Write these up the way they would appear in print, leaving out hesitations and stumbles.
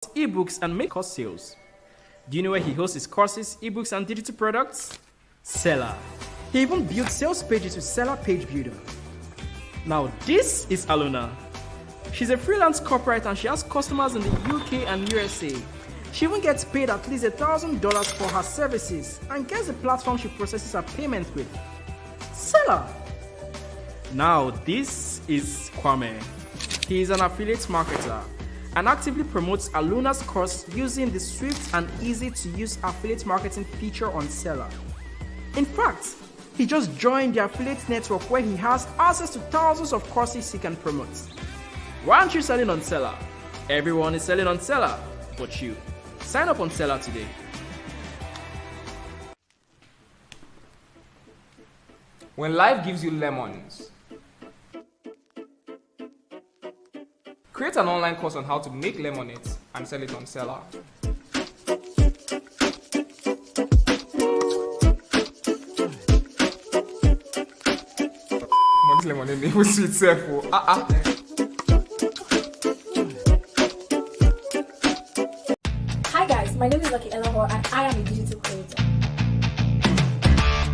ebooks and make course sales. Do you know where he hosts his courses, ebooks, and digital products? Seller. He even built sales pages with Seller Page Builder. Now, this is Aluna. She's a freelance corporate and she has customers in the UK and USA. She even gets paid at least $1,000 for her services and gets the platform she processes her payment with. Seller. Now, this is Kwame. He is an affiliate marketer and actively promotes Aluna's course using the swift and easy to use affiliate marketing feature on Seller. In fact, he just joined the affiliate network where he has access to thousands of courses he can promote. Why aren't you selling on Seller? Everyone is selling on Seller, but you. Sign up on Seller today. When life gives you lemons, create an online course on how to make lemonade and sell it on Seller. This lemonade name was sweet self. Hi guys, my name is Lucky Elahor and I am a digital creator.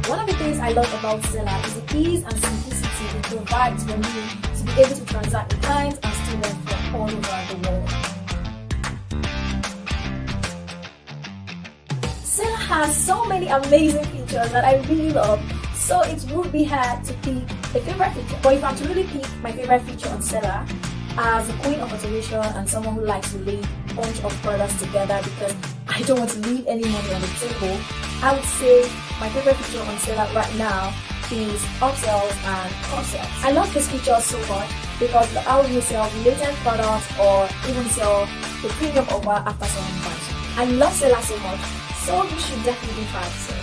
One of the things I love about Seller is the ease and simplicity it provides for me to be able to transact with clients and students from all over the world. Seller has so many amazing features that I really love, so it would be hard to pick a favorite feature. But if I'm to really pick my favorite feature on Seller, as a queen of automation and someone who likes to lay a bunch of products together because I don't want to leave any money on the table, I would say my favorite feature on Seller right now is upsells and cross-sells. I love this feature so much because it allows you to sell latent products or even sell the premium offer after someone buys. I love Seller so much, so you should definitely try it.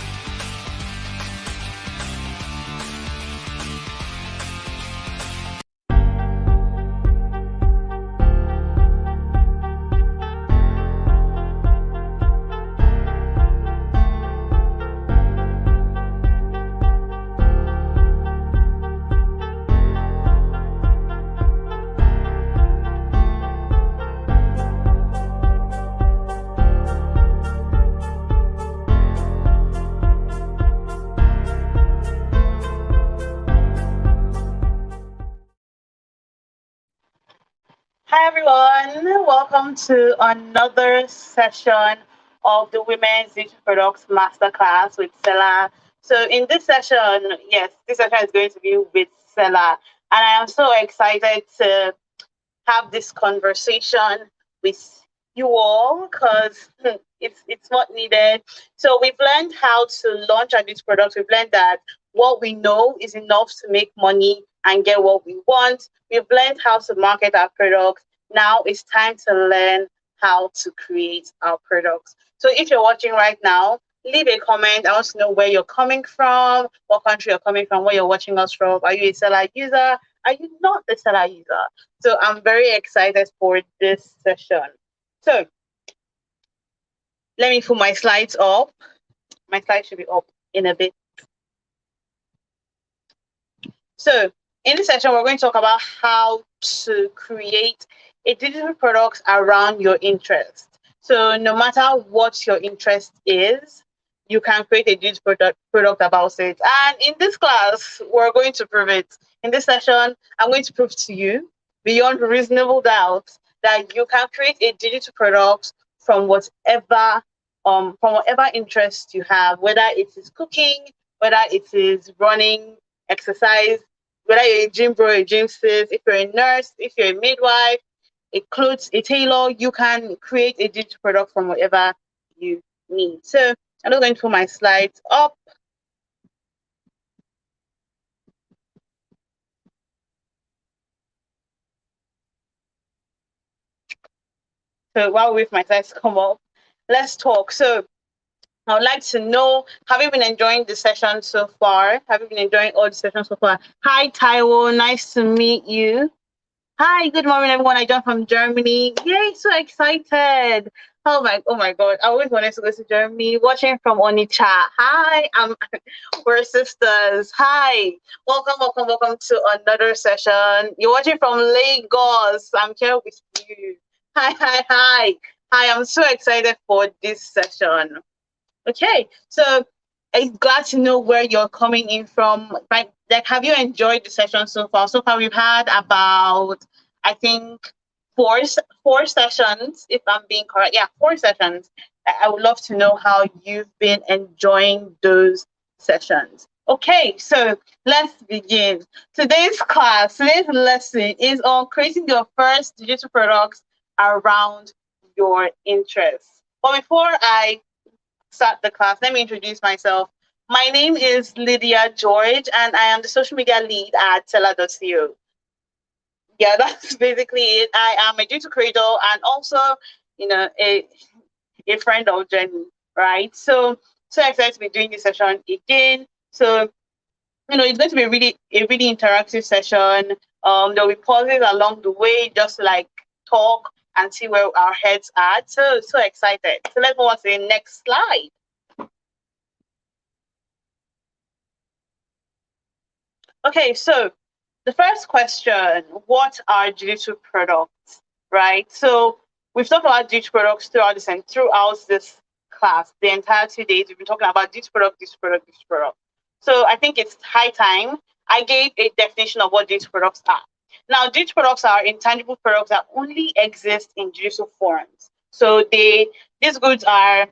Hi everyone, welcome to another session of the Women's Digital Products Masterclass with Seller. So in this session, yes, this session is going to be with Seller, and I am so excited to have this conversation with you all because it's what needed. So we've learned how to launch our digital products. We've learned that what we know is enough to make money and get what we want. We've learned how to market our products. Now it's time to learn how to create our products. So if you're watching right now, leave a comment. I want to know where you're coming from, what country you're coming from, where you're watching us from. Are you a Seller user? Are you not a Seller user? So I'm very excited for this session. So let me put my slides up. My slides should be up in a bit. So in this session, we're going to talk about how to create a digital product around your interest. So no matter what your interest is, you can create a digital product about it. And in this class, we're going to prove it. In this session, I'm going to prove to you, beyond reasonable doubt, that you can create a digital product from whatever interest you have, whether it is cooking, whether it is running, exercise, whether you're a gym bro, a gym sis, if you're a nurse, if you're a midwife, a tailor, you can create a digital product from whatever you need. So I'm not going to put my slides up. So while we wait for my slides to come up, let's talk. So I would like to know, have you been enjoying the session so far? Have you been enjoying all the sessions so far? Hi, Taiwo. Nice to meet you. Hi, good morning, everyone. I joined from Germany. Yay, so excited. Oh my God. I always wanted to go to Germany. Watching from Onitsha. Hi, we're sisters. Hi. Welcome to another session. You're watching from Lagos. I'm here with you. Hi. I am so excited for this session. Okay, so I'm glad to know where you're coming in from. Like, have you enjoyed the session so far? So far, we've had about, I think, four sessions, if I'm being correct. Yeah, four sessions. I would love to know how you've been enjoying those sessions. Okay, so let's begin. Today's lesson is on creating your first digital products around your interests. But before I start the class, let me introduce myself. My name is Lydia George, and I am the social media lead at Seller.co. Yeah, that's basically it. I am a digital creator and also, a friend of Jenny, right? So excited to be doing this session again. So, it's going to be a really interactive session. There'll be pauses along the way, just to like talk and see where our heads are. So excited. So let's move on to the next slide. Okay, so the first question, what are digital products, right? So we've talked about digital products throughout this class. The entire 2 days, we've been talking about digital product, digital product, digital product. So I think it's high time I gave a definition of what digital products are. Now, digital products are intangible products that only exist in digital forms. So these goods are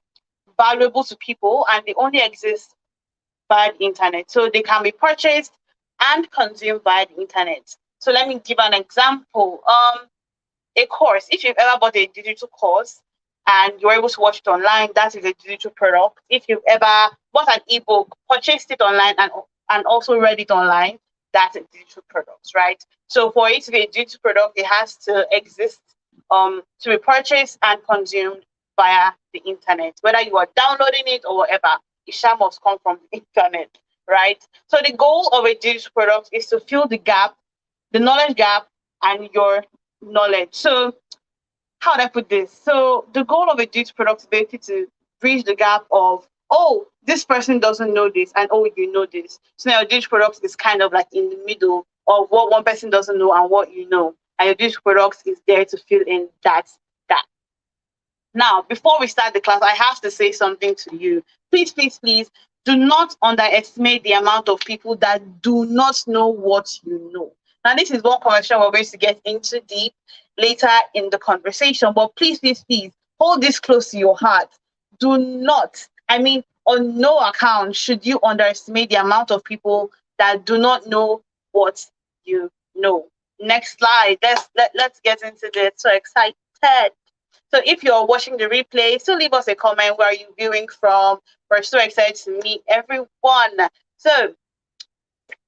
valuable to people and they only exist via the internet. So they can be purchased and consumed via the internet. So let me give an example. A course. If you've ever bought a digital course and you're able to watch it online, that is a digital product. If you've ever bought an ebook, purchased it online, and also read it online, that's a digital product, right? So for it to be a digital product, it has to exist to be purchased and consumed via the internet. Whether you are downloading it or whatever, it shall must come from the internet, right? So the goal of a digital product is to fill the gap, the knowledge gap, and your knowledge. So how would I put this? So the goal of a digital product is basically to bridge the gap of, oh, this person doesn't know this, and oh, you know this. So now your digital product is kind of like in the middle of what one person doesn't know and what you know. And your digital product is there to fill in that gap. Now, before we start the class, I have to say something to you. Please, please, please do not underestimate the amount of people that do not know what you know. Now, this is one conversation we're going to get into deep later in the conversation, but please, please, please hold this close to your heart. Do not, I mean, on no account should you underestimate the amount of people that do not know what you know. Next slide. Let's get into this. So excited. So if you're watching the replay, still leave us a comment. Where are you viewing from? We're so excited to meet everyone. So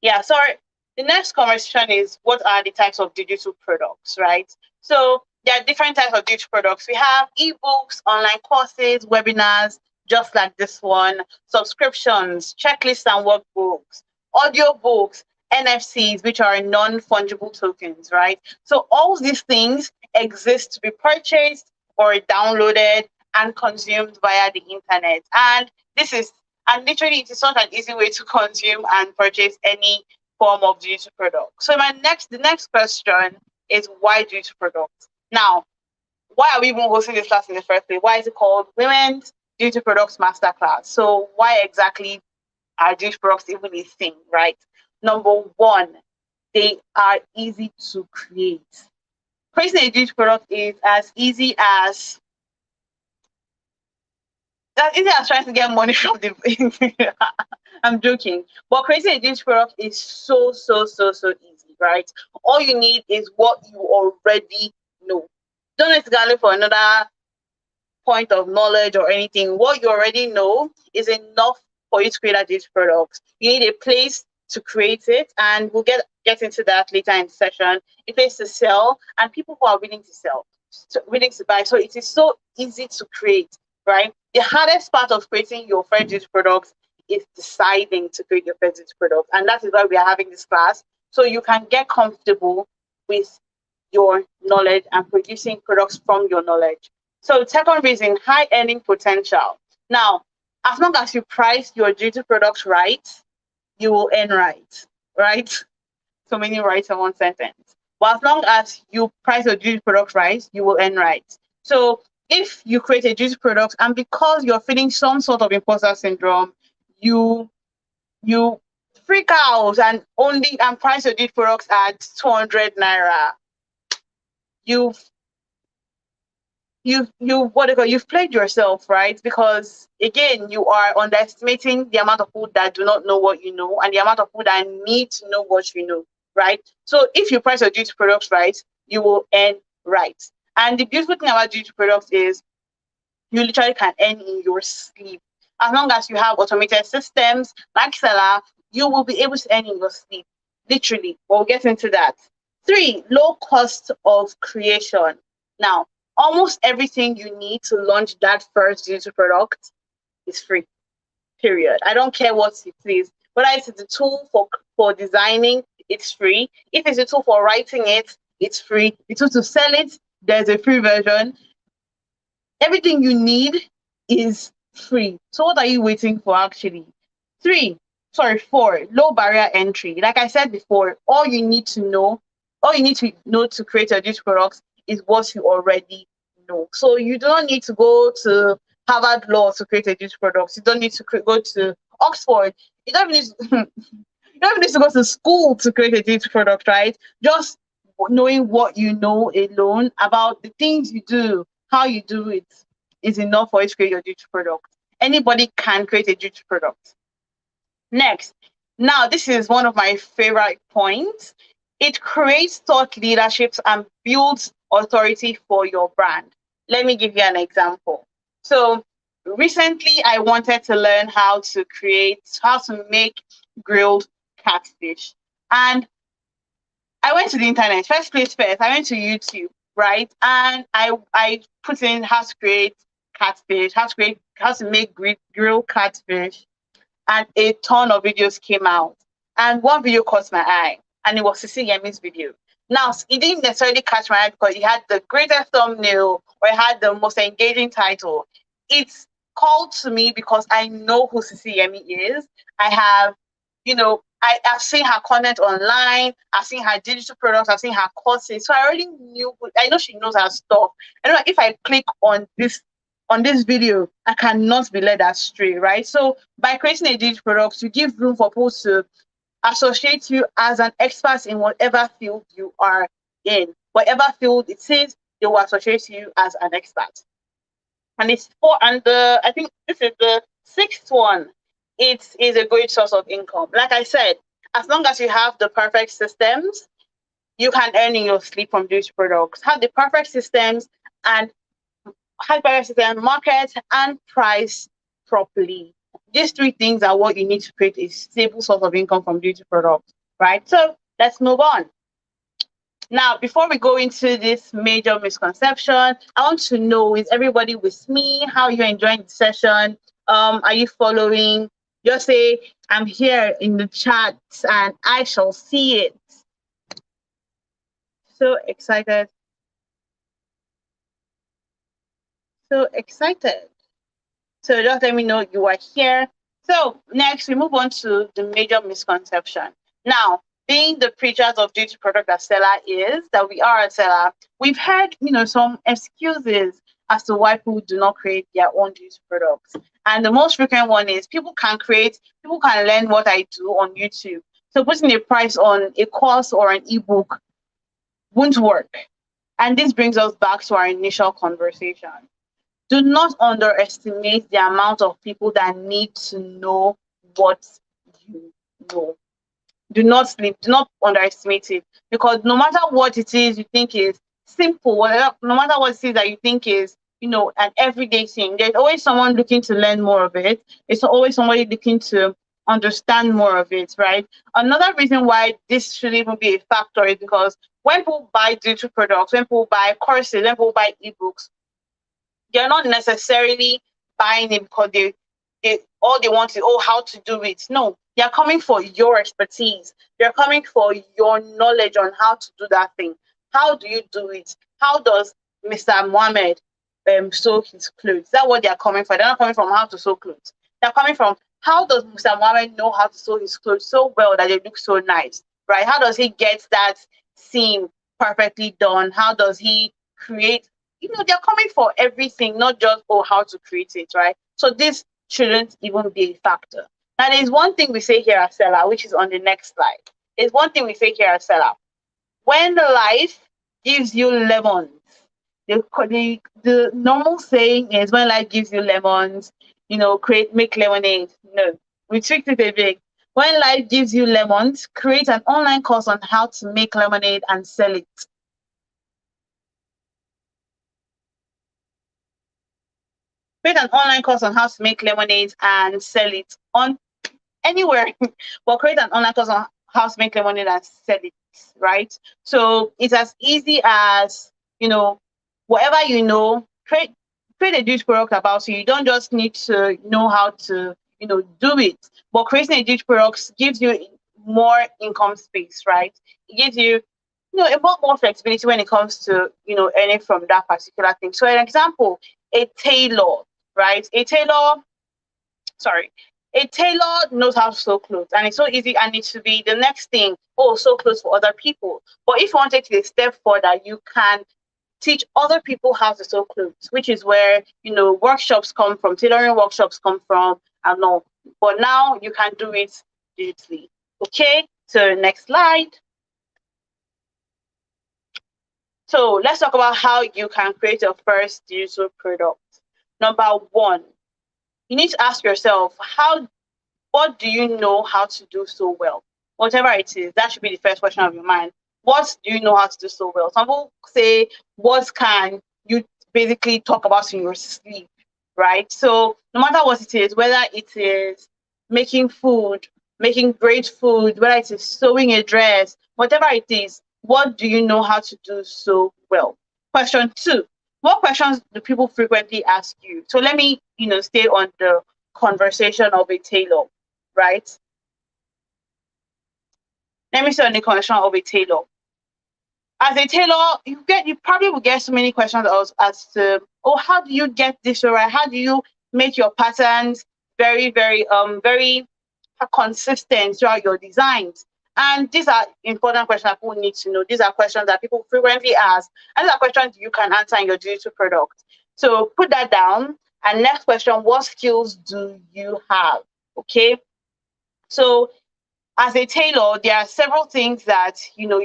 yeah, sorry. The next conversation is what are the types of digital products, right? So there are different types of digital products. We have ebooks, online courses, webinars, just like this one, subscriptions, checklists and workbooks, audiobooks, NFTs, which are non-fungible tokens, right? So all these things exist to be purchased or downloaded and consumed via the internet. And literally it is not an easy way to consume and purchase any form of digital product. So the next question is, why digital products? Now, why are we even hosting this class in the first place? Why is it called Women's Digital Products Masterclass? So why exactly are digital products even a thing, right? Number one, they are easy to create. Creating a digital product is as easy as trying to get money from the. I'm joking, but creating a digital product is so easy, right? All you need is what you already know. Don't necessarily for another point of knowledge or anything. What you already know is enough for you to create a digital product. You need a place to create it, and we'll get into that later in the session. A place to sell and people who are willing to sell, willing to buy. So it is so easy to create, right? The hardest part of creating your first digital product is deciding to create your first digital product, and that is why we are having this class, so you can get comfortable with your knowledge and producing products from your knowledge. So second reason, high earning potential. Now, as long as you price your digital products right, you will earn right? So many rights in one sentence. But as long as you price your digital products right, you will earn right. So if you create a beauty product and because you're feeling some sort of imposter syndrome, you freak out and price your beauty products at 200 naira, you've what do you call, you've played yourself, right? Because again, you are underestimating the amount of people that do not know what you know and the amount of people that need to know what you know, right? So if you price your beauty products right, you will earn right. And the beautiful thing about beauty products is you literally can earn in your sleep. As long as you have automated systems like Seller, you will be able to earn in your sleep. Literally. We'll get into that. 3, low cost of creation. Now, almost everything you need to launch that first beauty product is free. Period. I don't care what it is. Whether it's a tool for designing, it's free. If it's a tool for writing it, it's free. The tool to sell it, there's a free version. Everything you need is free. So what are you waiting for actually? 4, low barrier entry. Like I said before, all you need to know to create your beauty products is what you already know. So you don't need to go to Harvard Law to create a beauty product. You don't need to go to Oxford. You don't even need to, you don't even need to go to school to create a beauty product, right? Just knowing what you know alone about the things you do, how you do it, is enough for you to create your beauty product. Anybody can create a beauty product. Next, now this is one of my favorite points. It creates thought leaderships and builds authority for your brand. Let me give you an example. So recently I wanted to learn how to make grilled catfish. And I went to the internet. First place first, I went to YouTube, right? And I put in how to create catfish, how to make grilled catfish, and a ton of videos came out. And one video caught my eye, and it was Sisi Yemi's video. Now, it didn't necessarily catch my eye because it had the greatest thumbnail or it had the most engaging title. It's called to me because I know who Sisi Yemi is. I have, I've seen her content online. I've seen her digital products. I've seen her courses. So I already I know she knows her stuff. I know if I click on this video, I cannot be led astray, right? So by creating a digital product, you give room for people to associate you as an expert in whatever field you are in. Whatever field it is, they will associate you as an expert. And I think this is the 6th one. It is a great source of income. Like I said, as long as you have the perfect systems, you can earn in your sleep from these products. Have the perfect systems and market and price properly. These 3 things are what you need to create a stable source of income from beauty products, right? So let's move on. Now, before we go into this major misconception, I want to know, is everybody with me? How are you enjoying the session? Are you following? Just say, I'm here in the chat and I shall see it. So excited. So excited. So just let me know you are here. So next, we move on to the major misconception. Now, being the preachers of beauty product that Seller is, that we are a Seller, we've heard, some excuses as to why people do not create their own beauty products. And the most frequent one is people can learn what I do on YouTube. So putting a price on a course or an ebook won't work. And this brings us back to our initial conversation. Do not underestimate the amount of people that need to know what you know. Do not underestimate it, because no matter what it is you think is simple, no matter what it is that you think is, an everyday thing, there's always someone looking to learn more of it. It's always somebody looking to understand more of it, right? Another reason why this should even be a factor is because when people buy digital products, when people buy courses, when people buy ebooks, they're not necessarily buying it because all they want is how to do it. No, they're coming for your expertise. They're coming for your knowledge on how to do that thing. How do you do it? How does Mr. Mohammed sew his clothes? That's what they're coming for. They're not coming from how to sew clothes. They're coming from how does Mr. Mohammed know how to sew his clothes so well that they look so nice, right? How does he get that seam perfectly done? How does he create they're coming for everything, not just, oh, how to create it, right? So this shouldn't even be a factor. Now, there's one thing we say here at Seller, which is on the next slide. There's one thing we say here at Seller. When life gives you lemons, the normal saying is, when life gives you lemons, make lemonade. No, we tweaked it a bit. When life gives you lemons, create an online course on how to make lemonade and sell it. Create an online course on how to make lemonade and sell it on anywhere. But create an online course on how to make lemonade and sell it, right? So it's as easy as, whatever create a digital product about you. You don't just need to know how to, do it. But creating a digital product gives you more income space, right? It gives you, a lot more flexibility when it comes to, earning from that particular thing. So an example, a tailor, right? A tailor knows how to sew clothes, and it's so easy, and it should be the next thing, oh, sew clothes for other people. But if you want to take it a step further, you can teach other people how to sew clothes, which is where, workshops come from, tailoring workshops come from, and all. But now you can do it digitally. Okay, so next slide. So let's talk about how you can create your first digital product. Number one, you need to ask yourself, what do you know how to do so well? Whatever it is, that should be the first question of your mind. What do you know how to do so well? Some people say, what can you basically talk about in your sleep, right? So no matter what it is, whether it is making food, making great food, whether it is sewing a dress, whatever it is, what do you know how to do so well? Question two, what questions do people frequently ask you? So let me, stay on the conversation of a tailor, right? Let me stay on the conversation of a tailor. As a tailor, you probably will get so many questions as to, oh, how do you get this right? How do you make your patterns very, very, very consistent throughout your designs? And these are important questions that people need to know. These are questions that people frequently ask, and these are questions you can answer in your digital product. So put that down. And next question, what skills do you have? Okay. So as a tailor, there are several things that you know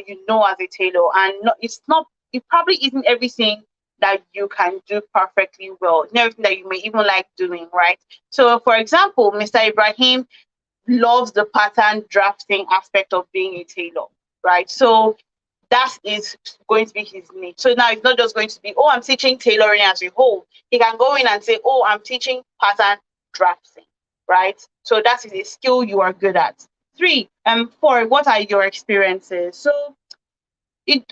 as a tailor, and it probably isn't everything that you can do perfectly well. It's not everything that you may even like doing, right? So, for example, Mr. Ibrahim loves the pattern drafting aspect of being a tailor, right? So that is going to be his niche. So now it's not just going to be, oh, I'm teaching tailoring as a whole. He can go in and say, oh, I'm teaching pattern drafting, right? So that is a skill you are good at. 3, 4, what are your experiences? So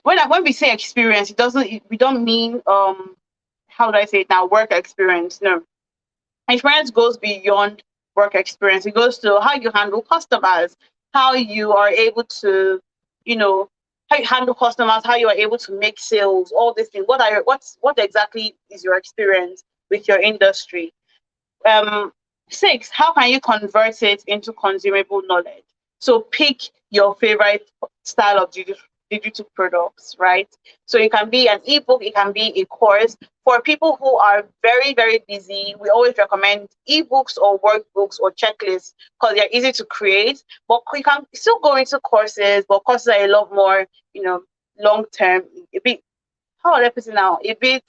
when we say experience, we don't mean how do I say it now, work experience. No. Experience goes beyond work experience. It goes to how you handle customers, how you are able to, how you handle customers, how you are able to make sales, all these things. What exactly is your experience with your industry? 6, how can you convert it into consumable knowledge? So pick your favorite style of digital products, right? So it can be an ebook, it can be a course. For people who are very, very busy, we always recommend ebooks or workbooks or checklists because they're easy to create. But you can still go into courses, but courses are a lot more, long term, a bit, how would I put it now? A bit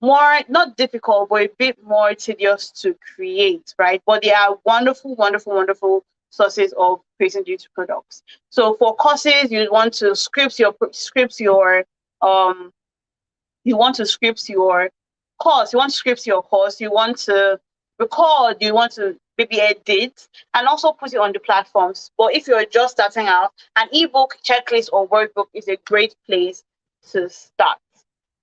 more, not difficult, but a bit more tedious to create, right? But they are wonderful, wonderful, wonderful sources of creating digital products. So for courses, you want to script your course, you want to script your course, you want to record, you want to maybe edit and also put it on the platforms. But if you're just starting out, an ebook, checklist, or workbook is a great place to start.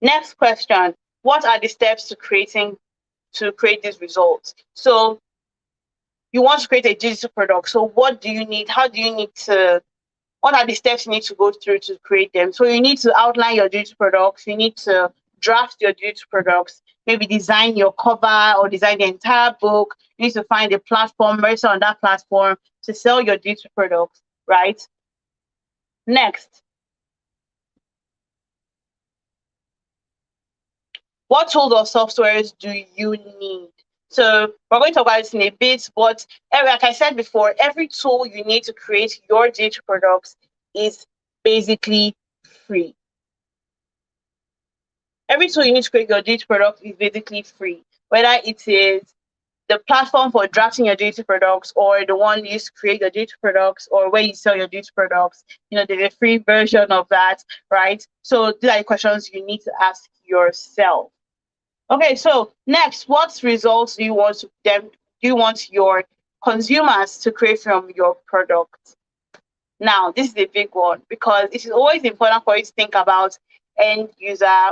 Next question, what are the steps to create these results? So you want to create a digital product. So what do you need? What are the steps you need to go through to create them? So you need to outline your digital products. You need to draft your digital products, maybe design your cover or design the entire book. You need to find a platform, register on that platform to sell your digital products, right? Next, what tools or softwares do you need? So we're going to talk about this in a bit, but like I said before, every tool you need to create your digital products is basically free. Every tool you need to create your digital product is basically free, whether it is the platform for drafting your digital products or the one used to create your digital products or where you sell your digital products. There's a free version of that, right? So these are the questions you need to ask yourself. Okay, so next, what results do you want your consumers to create from your product? Now, this is a big one because it is always important for you to think about end user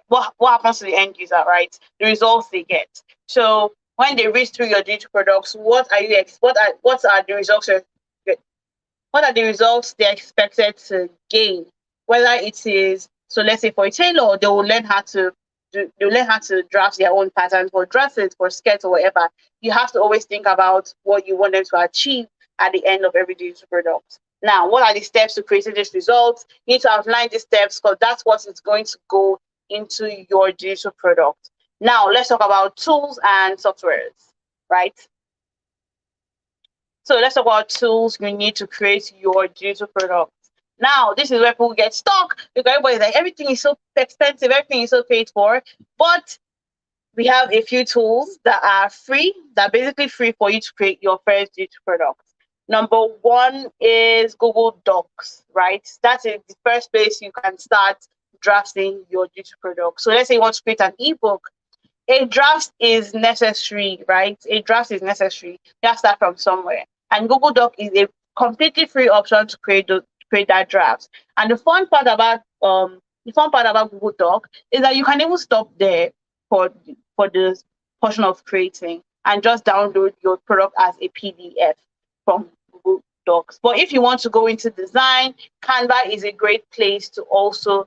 what happens to the end user, right? The results they get. So when they read through your digital products, what are the results what are the results they're expected to gain? Whether it is, so let's say for a tailor, they'll learn how to draft their own patterns for dresses, for skirts, or whatever. You have to always think about what you want them to achieve at the end of every digital product. Now, what are the steps to creating this result? You need to outline the steps because that's what is going to go into your digital product. Now, let's talk about tools and softwares, right? So let's talk about tools you need to create your digital product. Now, this is where people get stuck because everybody's like, everything is so expensive, everything is so paid for. But we have a few tools that are free, that are basically free for you to create your first digital product. Number one is Google Docs, right? That's the first place you can start drafting your digital product. So let's say you want to create an ebook. A draft is necessary, right? A draft is necessary. You have to start from somewhere. And Google Doc is a completely free option to create that draft. And the fun part about Google Doc is that you can even stop there for this portion of creating and just download your product as a PDF from Google Docs. But if you want to go into design, Canva is a great place to also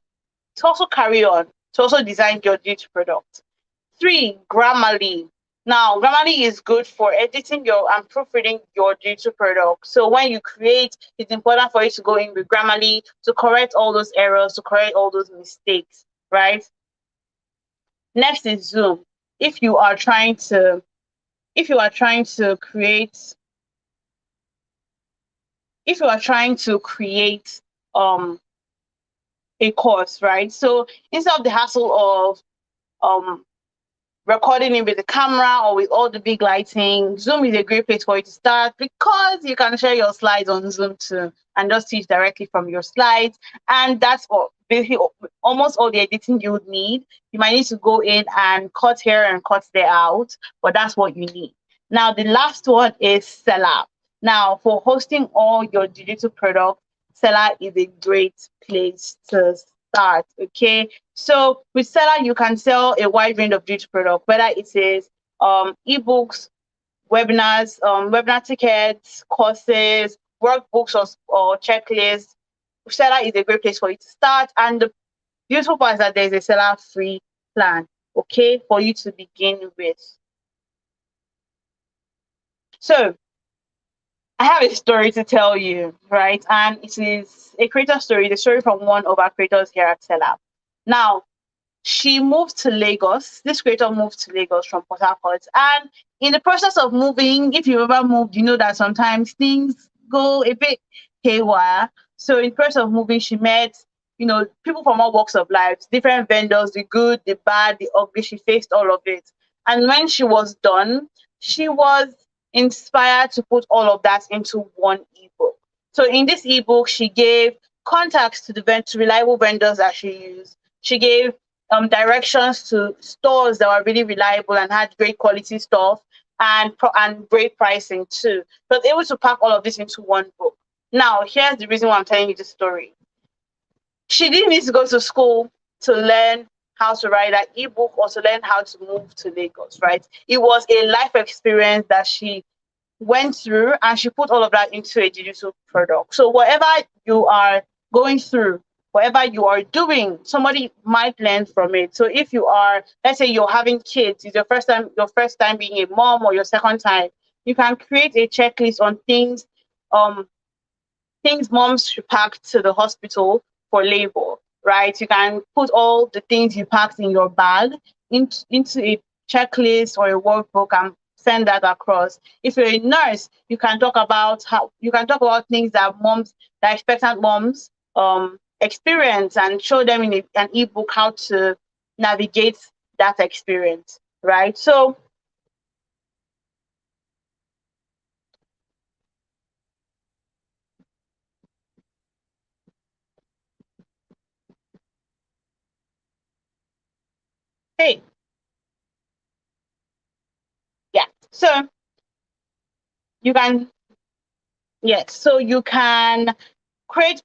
carry on, to also design your digital product. 3, Grammarly. Now, Grammarly is good for editing and proofreading your digital product. So when you create, it's important for you to go in with Grammarly to correct all those errors, to correct all those mistakes, right? Next is Zoom. If you are trying to create a course, right? So instead of the hassle of recording it with the camera or with all the big lighting, Zoom is a great place for you to start because you can share your slides on Zoom too and just teach directly from your slides. And that's basically almost all the editing you would need. You might need to go in and cut here and cut there out, but that's what you need. Now, the last one is Seller. Now, for hosting all your digital products, Seller is a great place to start. Okay, so with Seller, you can sell a wide range of digital products, whether it is ebooks, webinars, webinar tickets, courses, workbooks, or checklists. Seller is a great place for you to start. And the beautiful part is that there's a Seller free plan, okay, for you to begin with. So I have a story to tell you, right? And it is a creator story, the story from one of our creators here at Seller. Now, she moved to Lagos. This creator moved to Lagos from Port Harcourt. And in the process of moving, if you ever moved, you know that sometimes things go a bit haywire. So in the process of moving, she met, people from all walks of life, different vendors, the good, the bad, the ugly. She faced all of it. And when she was done, she was inspired to put all of that into one ebook. So in this ebook, she gave contacts to reliable vendors that she used. She gave directions to stores that were really reliable and had great quality stuff and great pricing too. So I was able to pack all of this into one book. Now, here's the reason why I'm telling you this story. She didn't need to go to school to learn how to write that ebook or to learn how to move to Lagos, right? It was a life experience that she went through and she put all of that into a digital product. So whatever you are going through, whatever you are doing, somebody might learn from it. So if you are, let's say you're having kids, it's your first time being a mom or your second time, you can create a checklist on things moms should pack to the hospital for labor. right? You can put all the things you packed in your bag into a checklist or a workbook and send that across. If you're a nurse, you can talk about things that expectant moms experience, and show them in an ebook how to navigate that experience, right? So hey, yeah. So you can yes, so you can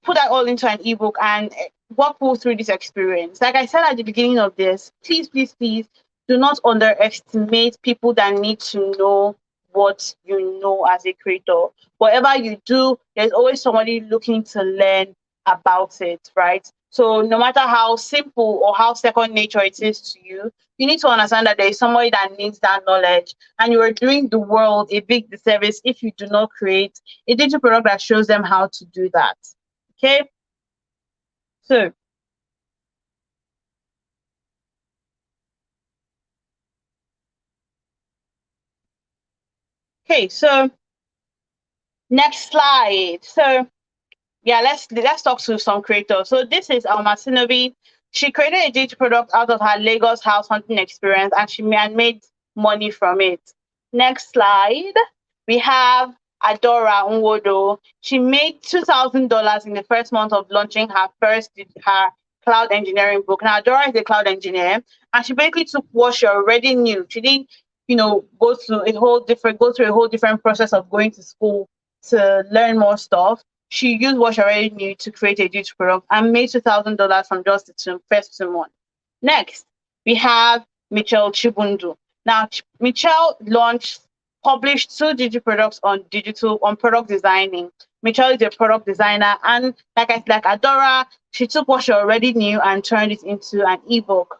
put that all into an ebook and walk people through this experience. Like I said at the beginning of this, please, please, please do not underestimate people that need to know what you know as a creator. Whatever you do, there's always somebody looking to learn about it, right? So no matter how simple or how second nature it is to you, you need to understand that there is somebody that needs that knowledge, and you are doing the world a big disservice if you do not create a digital product that shows them how to do that. Okay, so so next slide. So yeah, let's talk to some creators. So this is Almasinovi. She created a digital product out of her Lagos house hunting experience, and she made money from it. Next slide. We have Adora Nwodo. She made $2,000 in the first month of launching her cloud engineering book. Now Adora is a cloud engineer, and she basically took what she already knew. She didn't, go through a whole different process of going to school to learn more stuff. She used what she already knew to create a digital product and made $2,000 from just the first 2 months. Next, we have Michelle Chibundu. Now, Michelle published 2 digital products on product designing. Michelle is a product designer, and like Adora, she took what she already knew and turned it into an ebook.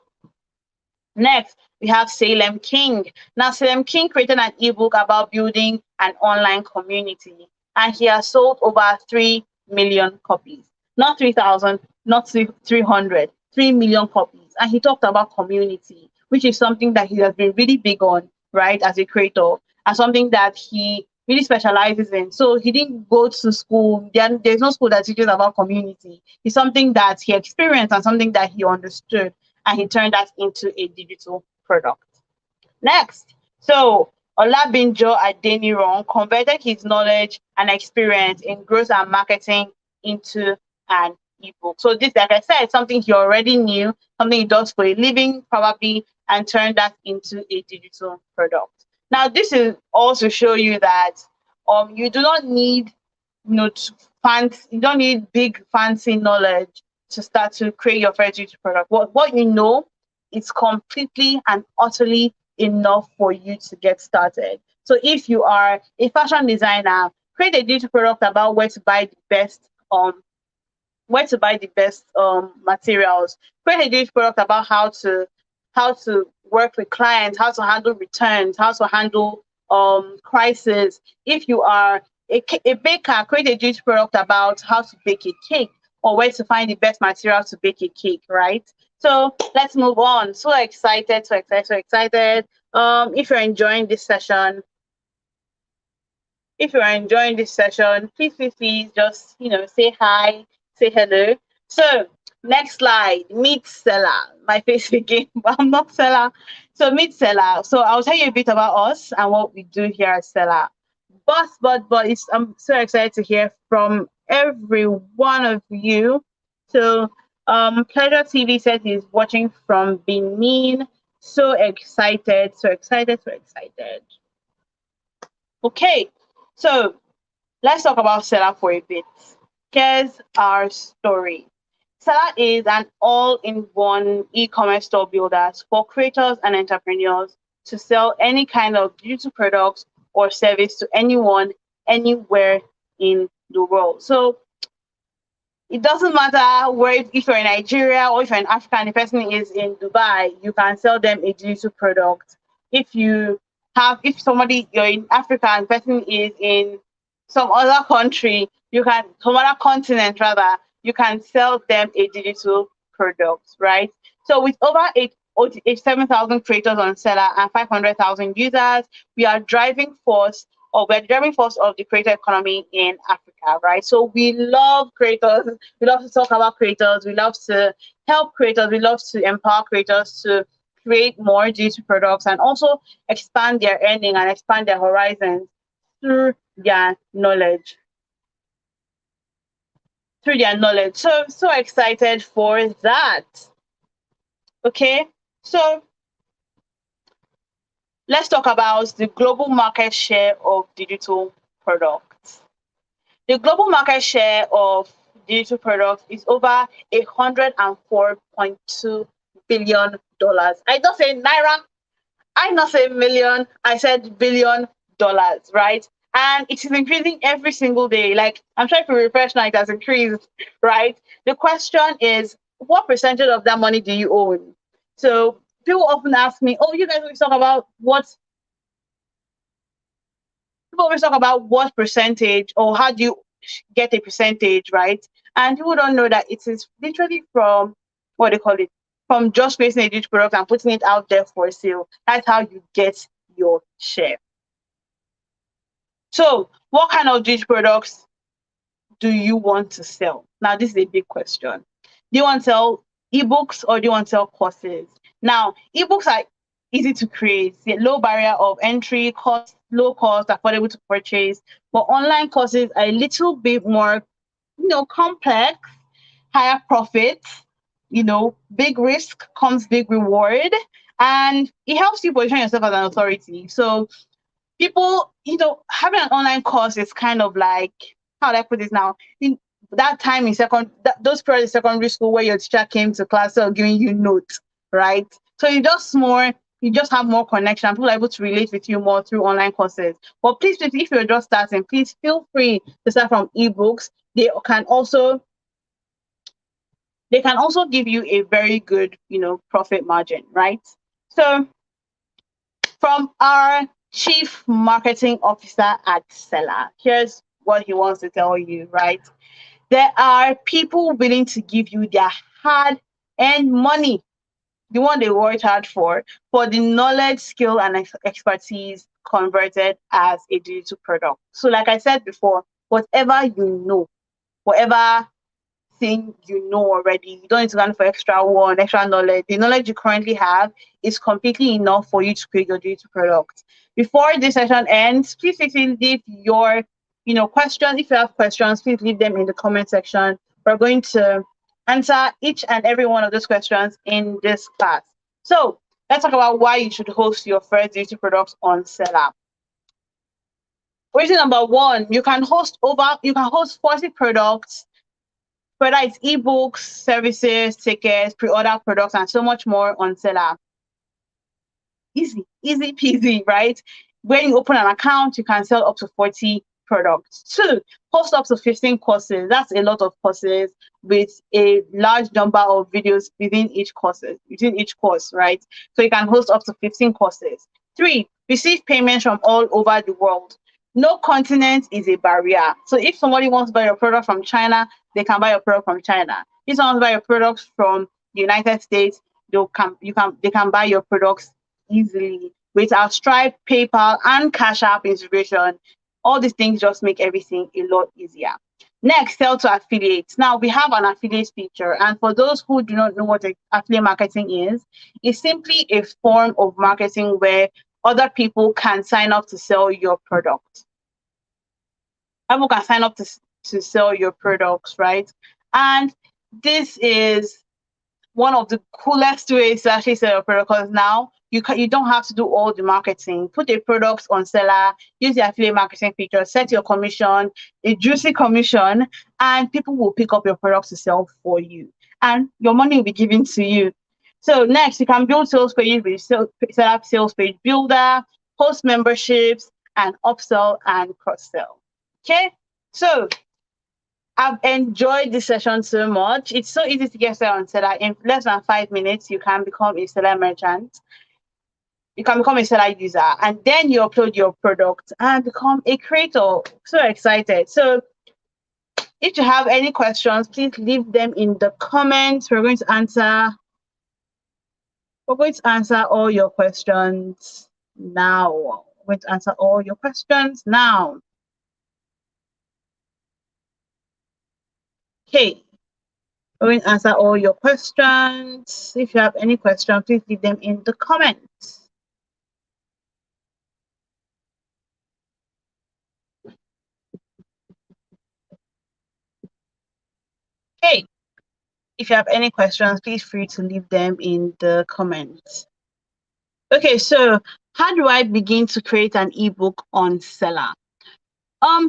Next, we have Salem King. Now, Salem King created an ebook about building an online community, and he has sold over 3 million copies. Not 3,000, not 300, 3 million copies. And he talked about community, which is something that he has been really big on, right, as a creator, and something that he really specializes in. So he didn't go to school. There's no school that teaches about community. It's something that he experienced and something that he understood, and he turned that into a digital product. Next, so Olabinjo Adeniran converted his knowledge and experience in growth and marketing into an ebook. So this, like I said, something he already knew, something he does for a living probably, and turned that into a digital product. Now, this is also show you that you do not need you don't need big fancy knowledge to start to create your first digital product. What you know is completely and utterly enough for you to get started. So if you are a fashion designer, create a digital product about where to buy the best materials. Create a digital product about how to work with clients, how to handle returns, how to handle crisis. If you are a baker, create a digital product about how to bake a cake or where to find the best material to bake a cake, right? So let's move on. So excited, so excited, so excited. If you're enjoying this session, please, please, please just, say hi, say hello. So next slide, meet Stella. My face again, but I'm not Stella. So meet Stella. So I'll tell you a bit about us and what we do here at Stella. But I'm so excited to hear from every one of you. So Pleasure TV said he's watching from Benin. So excited, so excited, so excited. Okay, so let's talk about Stella for a bit. Here's our story. Stella is an all-in-one e-commerce store builder for creators and entrepreneurs to sell any kind of digital products or service to anyone, anywhere in the world. So it doesn't matter if you're in Nigeria or if you're in Africa and the person is in Dubai, you can sell them a digital product. If you're in Africa and the person is in some other country, some other continent rather, you can sell them a digital products, right? So with over 87,000 creators on Seller and 500,000 users, we are driving force we're the driving force of the creator economy in Africa, right? So we love creators. We love to talk about creators. We love to help creators. We love to empower creators to create more digital products and also expand their earning and expand their horizons through their knowledge. So excited for that. Okay, so let's talk about the global market share of digital products. The global market share of digital products is over $104.2 billion. I don't say naira, I not say million, I said $billion, right? And it is increasing every single day. Like I'm trying to refresh now, it has increased, right? The question is, what percentage of that money do you own? So people often ask me, oh, you guys always talk about what percentage or how do you get a percentage, right? And people don't know that it is literally from what they call it, from just creating a digital product and putting it out there for sale. That's how you get your share. So, what kind of digital products do you want to sell? Now, this is a big question. Do you want to sell ebooks or do you want to sell courses? Now, ebooks are easy to create, low barrier of entry, low cost, affordable to purchase. But online courses are a little bit more, complex, higher profits, big risk comes big reward, and it helps you position yourself as an authority. So people, having an online course is kind of like, how do I put this now? In that time in those periods in secondary school where your teacher came to class or giving you notes, right? So you just have more connection. People are able to relate with you more through online courses. But please, if you're just starting, please feel free to start from ebooks. They can also give you a very good, profit margin, right? So from our Chief Marketing Officer at Seller, here's what he wants to tell you, right? There are people willing to give you their hard-earned money, the one they worked hard for the knowledge, skill, and expertise converted as a digital product. So like I said before, whatever you know, whatever thing you know already, you don't need to learn for extra knowledge. The knowledge you currently have is completely enough for you to create your digital product. Before this session ends, please leave your questions. If you have questions, please leave them in the comment section. We're going to answer each and every one of those questions in this class. So let's talk about why you should host your first digital products on Seller. Reason number one, you can host 40 products, whether it's ebooks, services, tickets, pre-order products, and so much more on Seller. Easy peasy, right? When you open an account, you can sell up to 40 products. Two, host up to 15 courses. That's a lot of courses with a large number of videos within each course, right? So you can host up to 15 courses. Three, receive payments from all over the world. No continent is a barrier. So if somebody wants to buy your product from China, they can buy your product from China. If someone wants to buy your products from the United States, they can buy your products easily. With our Stripe, PayPal, and Cash App integration, all these things just make everything a lot easier. Next, sell to affiliates. Now, we have an affiliate feature, and for those who do not know what affiliate marketing is, it's simply a form of marketing where other people can sign up to sell your product. People can sign up to sell your products, right? And this is one of the coolest ways to actually sell your product, because now you don't have to do all the marketing. Put a product on Seller, use the affiliate marketing feature, set your commission, a juicy commission, and people will pick up your products to sell for you. And your money will be given to you. So next, you can build sales pages with Seller Sales Page Builder, host memberships, and upsell and cross-sell. Okay, so I've enjoyed this session so much. It's so easy to get started on Seller. In less than 5 minutes, you can become a Seller merchant. You can become a Seller user, and then you upload your product and become a creator. So excited. So If you have any questions, please leave them in the comments. We're going to answer all your questions now. We're going to answer all your questions now. Okay. We're going to answer all your questions. If you have any questions, please leave them in the comments. Okay. If you have any questions, please free to leave them in the comments. Okay, so how do I begin to create an ebook on Seller?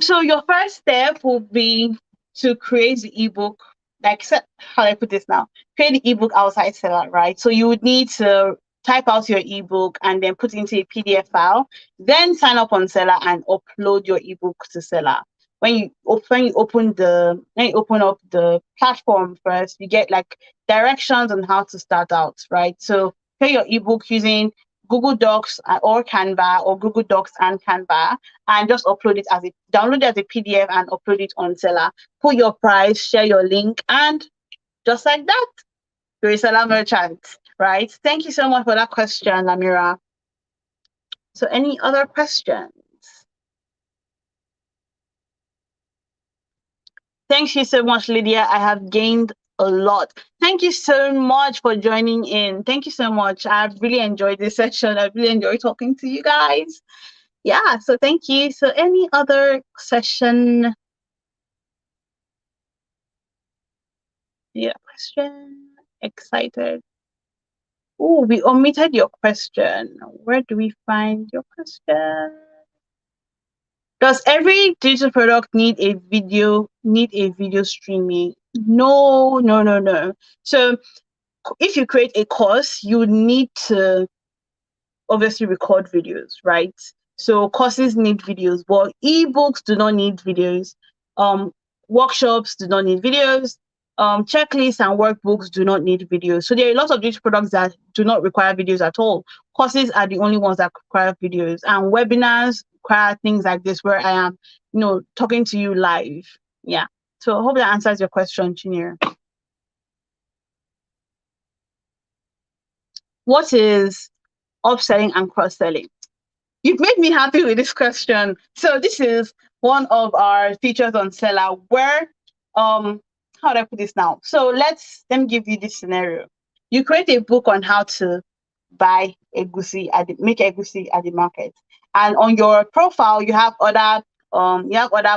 So your first step will be to create the ebook. How do I put this now? Create the ebook outside Seller, right? So you would need to type out your ebook and then put it into a PDF file. Then sign up on Seller and upload your ebook to Seller. When you open up the platform first, you get like directions on how to start out, right? So create your ebook using Google Docs or Canva, or Google Docs and Canva, and just download it as a PDF and upload it on Seller. Put your price, share your link, and just like that, you're a Seller merchant, right? Thank you so much for that question, Lamira. So any other questions? Thank you so much, Lydia. I have gained a lot. Thank you so much for joining in. Thank you so much. I've really enjoyed this session. I really enjoyed talking to you guys. Yeah, so thank you. So any other session? Yeah, question. Excited. Oh, we omitted your question. Where do we find your question? Does every digital product need a video streaming? No, no, no, no. So if you create a course, you need to obviously record videos, right? So courses need videos, but ebooks do not need videos. Workshops do not need videos. Checklists and workbooks do not need videos. So there are a lot of digital products that do not require videos at all. Courses are the only ones that require videos, and webinars require things like this, where I am, talking to you live. Yeah. So I hope that answers your question, Chinir. What is upselling and cross-selling? You've made me happy with this question. So this is one of our features on Seller where, how do I put this now? So let me give you this scenario. You create a book on how to buy make egusi at the market. And on your profile, you have other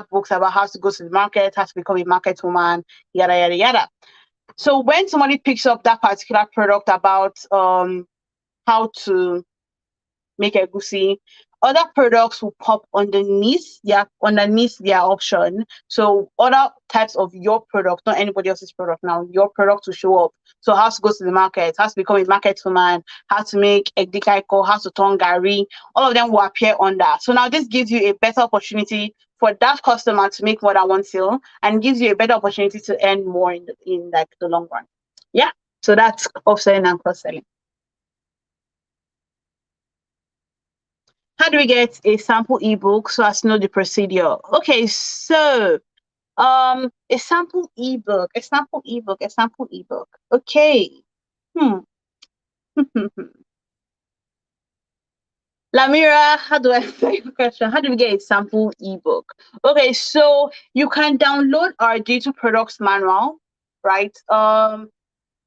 books about how to go to the market, how to become a market woman, yada, yada, yada. So when somebody picks up that particular product about how to make egusi, other products will pop underneath their option. So other types of your product, not anybody else's product now, your product will show up. So how to go to the market, how to become a market woman, how to make edikaiko, how to turn gari, all of them will appear under. So now this gives you a better opportunity for that customer to make more than one sale, and gives you a better opportunity to earn more in the long run. Yeah. So that's upselling and cross-selling. How do we get a sample ebook so as to know the procedure? Okay, so a sample ebook. Okay. Lamira, how do I answer your question? How do we get a sample ebook? Okay, so you can download our digital products manual, right? The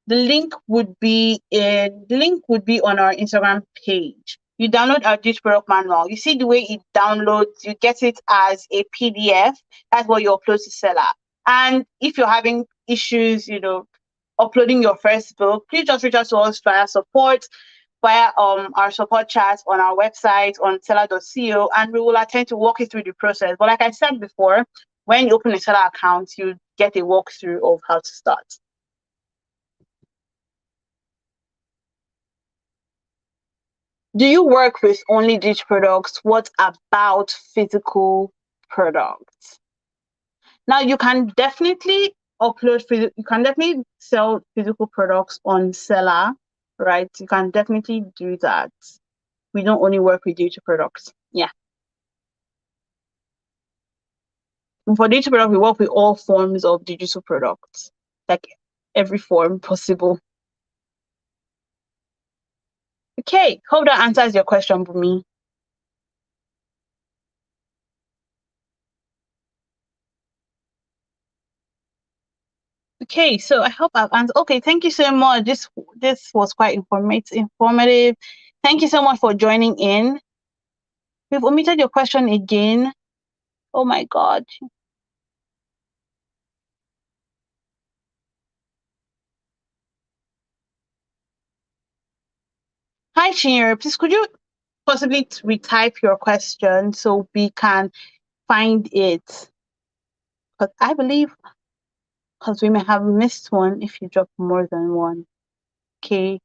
link would be on our Instagram page. You download our digital product manual. You see the way it downloads, you get it as a PDF. That's what you upload to Seller. And if you're having issues, uploading your first book, please just reach out to us via support, via our support chat on our website on seller.co, and we will attempt to walk you through the process. But like I said before, when you open a Seller account, you get a walkthrough of how to start. Do you work with only digital products? What about physical products? Now you can definitely sell physical products on Seller, right? You can definitely do that. We don't only work with digital products. Yeah. For digital product, we work with all forms of digital products, like every form possible. Okay, hope that answers your question, Bumi. Okay, so I hope I've answered. Okay, thank you so much. This was quite informative. Thank you so much for joining in. We've omitted your question again. Oh my God. Hi, Chinyere. Please, could you possibly retype your question so we can find it? Because I believe, because we may have missed one if you drop more than one. Okay.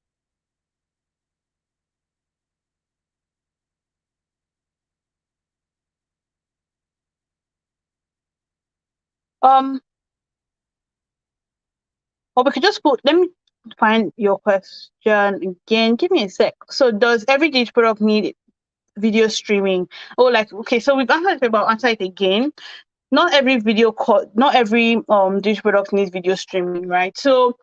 Or we could just put, let me find your question again. Give me a sec. So does every digital product need video streaming? Oh, like, okay, so we've answered it, but I'll answer it again. Not every not every digital product needs video streaming, right? So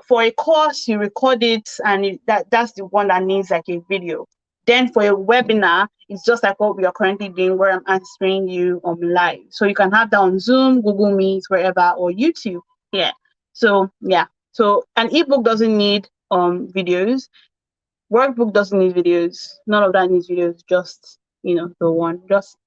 for a course, you record it, and that's the one that needs like a video. Then for a webinar, it's just like what we are currently doing, where I'm answering you live. So you can have that on Zoom, Google Meet, wherever, or YouTube. Yeah. So yeah. So an ebook doesn't need videos. Workbook doesn't need videos. None of that needs videos. Just the one. Just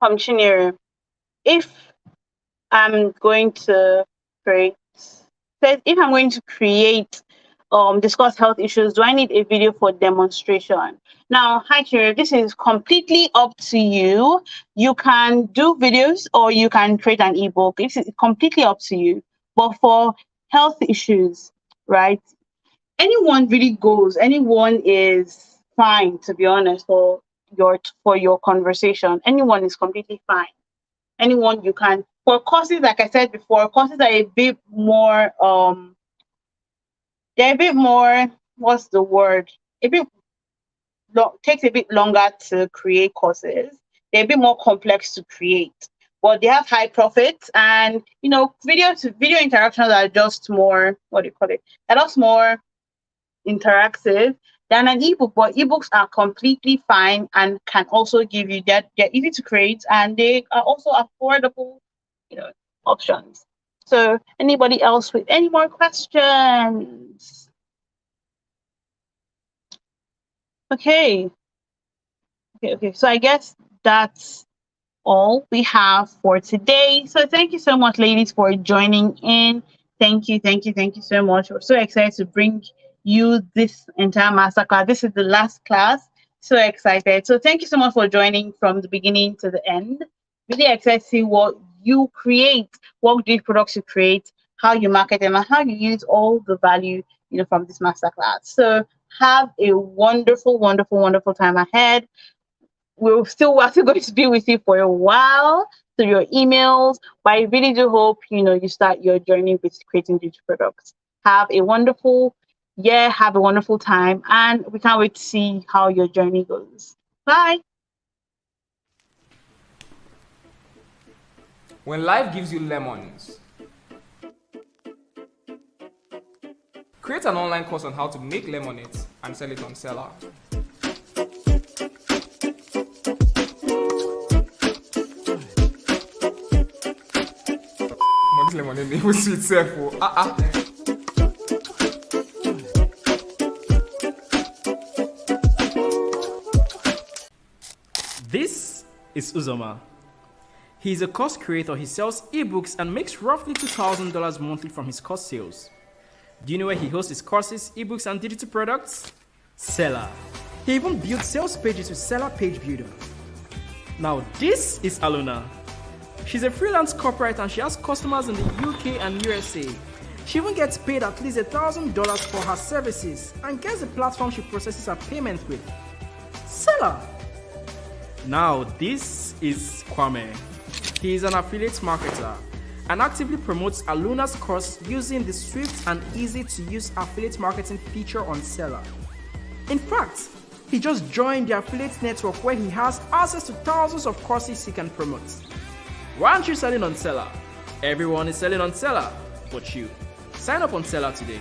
Chinyere, if I'm going to create, says if I'm going to create, discuss health issues, do I need a video for demonstration? Now, hi Chinyere, this is completely up to you. You can do videos or you can create an ebook. It's completely up to you. But for health issues, right? Anyone really goes. Anyone is fine, to be honest, for your conversation. Anyone is completely fine. Anyone you can. For courses, like I said before, courses are a bit more they're a bit more, what's the word? A bit takes a bit longer to create courses. They're a bit more complex to create. But they have high profits, and video interactions are just more, what do you call it? They're just more interactive than an ebook. But ebooks are completely fine and can also give you that. They're easy to create and they are also affordable, options. So anybody else with any more questions? Okay. Okay. So I guess that's all we have for today. So thank you so much, ladies, for joining in. Thank you so much. We're so excited to bring you this entire masterclass. This is the last class. So excited. So thank you so much for joining from the beginning to the end. Really excited to see what you create, what digital products you create, how you market them, and how you use all the value from this masterclass. So have a wonderful, wonderful, wonderful time ahead. We're still going to be with you for a while through your emails, but I really do hope you start your journey with creating digital products. Have a wonderful year, have a wonderful time, and we can't wait to see how your journey goes. Bye. When life gives you lemons, create an online course on how to make lemonade and sell it on Seller. This lemonade name was sweet self. This is Uzoma. He's a course creator. He sells ebooks and makes roughly $2,000 monthly from his course sales. Do you know where he hosts his courses, ebooks, and digital products? Seller. He even built sales pages with Seller Page Builder. Now this is Aluna. She's a freelance corporate and she has customers in the UK and USA. She even gets paid at least $1,000 for her services and gets the platform she processes her payment with. Seller. Now this is Kwame. He is an affiliate marketer and actively promotes Aluna's course using the swift and easy to use affiliate marketing feature on Seller. In fact, he just joined the affiliate network where he has access to thousands of courses he can promote. Why aren't you selling on Seller? Everyone is selling on Seller, but you. Sign up on Seller today.